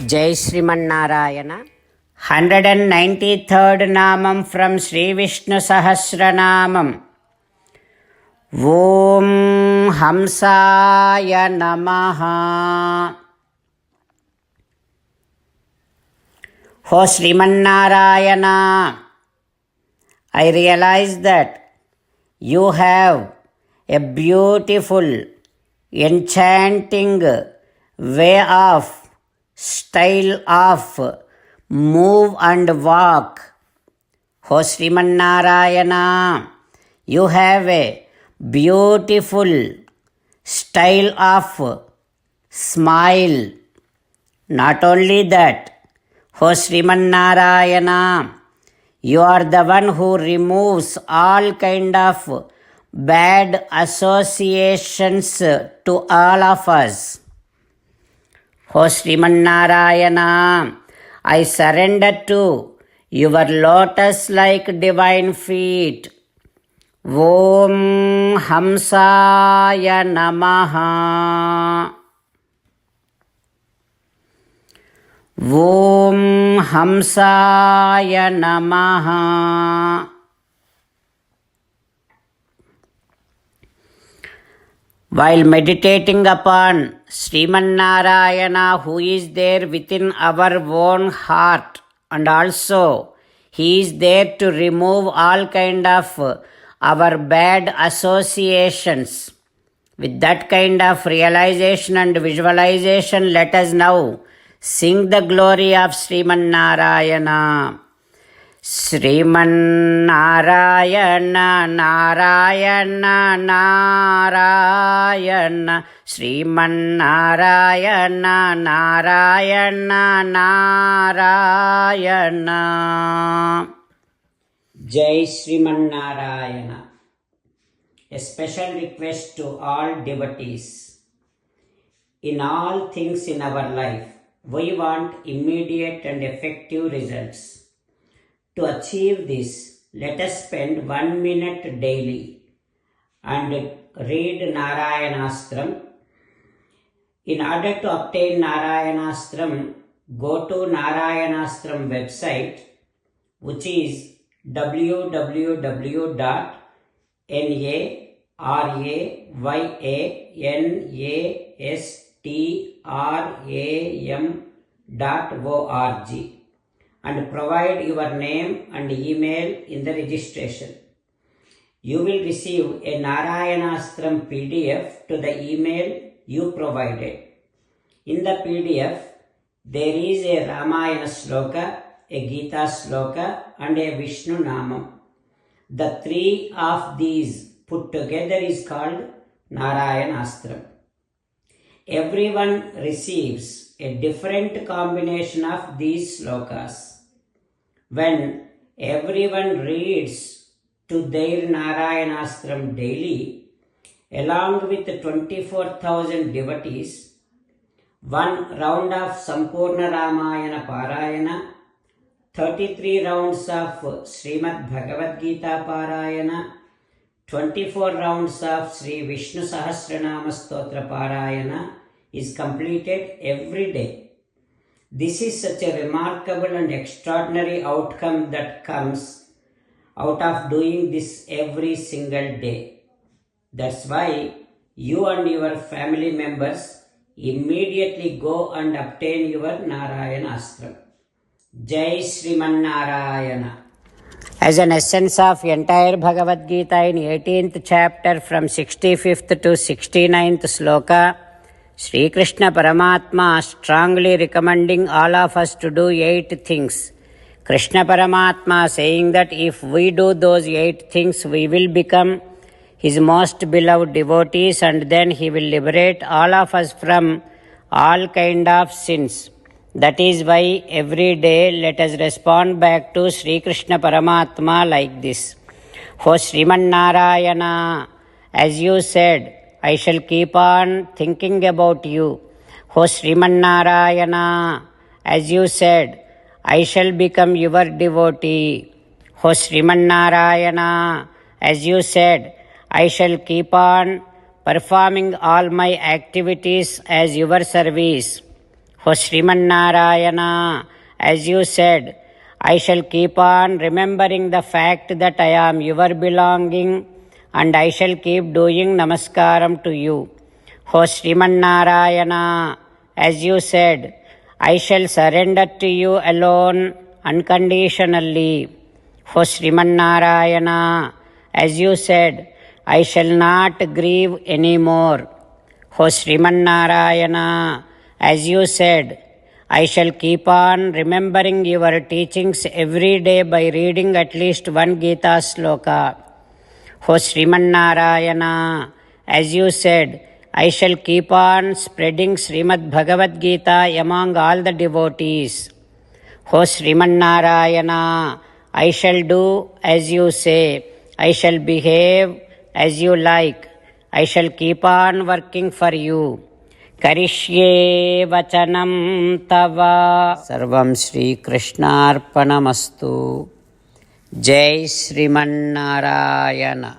Jai Srimanarayana. 193rd Namam from Sri Vishnu Sahasranamam. Om Hamsaya Namaha. O Srimanarayana, I realize that you have a beautiful, enchanting way of style of move and walk. O Srimanarayana, you have a beautiful style of smile. Not only that, O Srimanarayana, you are the one who removes all kind of bad associations to all of us. O Srimanarayana, I surrender to your lotus-like divine feet. Om Hamsaya Namaha. Om Hamsaya Namaha. While meditating upon Srimanarayana, who is there within our own heart, and also he is there to remove all kind of our bad associations. With that kind of realization and visualization, let us now sing the glory of Srimanarayana. Srimanarayana, Narayana, Narayana, Srimanarayana, Narayana, Narayana. Jai Srimanarayana. A special request to all devotees. In all things in our life, we want immediate and effective results. To achieve this, let us spend 1 minute daily and read Narayanastram. In order to obtain Narayanastram, go to Narayanastram website, which is www.narayanastram.org, and provide your name and email in the registration. You will receive a Narayanastram PDF to the email you provided. In the PDF, there is a Ramayana Sloka, a Gita Sloka, and a Vishnu Namam. The three of these put together is called Narayanastram. Everyone receives a different combination of these slokas. When everyone reads to their Narayanastram daily, along with 24,000 devotees, one round of Sampurna Ramayana Parayana, 33 rounds of Srimad Bhagavad Gita Parayana, 24 rounds of Sri Vishnu Sahasranama Stotra Parayana is completed every day. This is such a remarkable and extraordinary outcome that comes out of doing this every single day. That's why you and your family members immediately go and obtain your Narayanastram. Jai Srimanarayana. As an essence of entire Bhagavad Gita in 18th chapter from 65th to 69th sloka, Sri Krishna Paramatma strongly recommending all of us to do 8 things. Krishna Paramatma saying that if we do those 8 things, we will become his most beloved devotees, and then he will liberate all of us from all kind of sins. That is why every day let us respond back to Sri Krishna Paramatma like this. O Srimanarayana, as you said, I shall keep on thinking about you. O Srimanarayana, as you said, I shall become your devotee. O Srimanarayana, as you said, I shall keep on performing all my activities as your service. O Srimannarayana, as you said, I shall keep on remembering the fact that I am your belonging and I shall keep doing namaskaram to you. O Srimannarayana, as you said, I shall surrender to you alone unconditionally. O Srimannarayana, as you said, I shall not grieve anymore. O Srimannarayana, as you said, I shall keep on remembering your teachings every day by reading at least one Gita sloka. O Srimannarayana, as you said, I shall keep on spreading Srimad Bhagavad Gita among all the devotees. O Srimannarayana, I shall do as you say. I shall behave as you like. I shall keep on working for you. Karishye vachanam tava. Sarvam Shri Krishnarpanamastu. Jai Srimannarayana.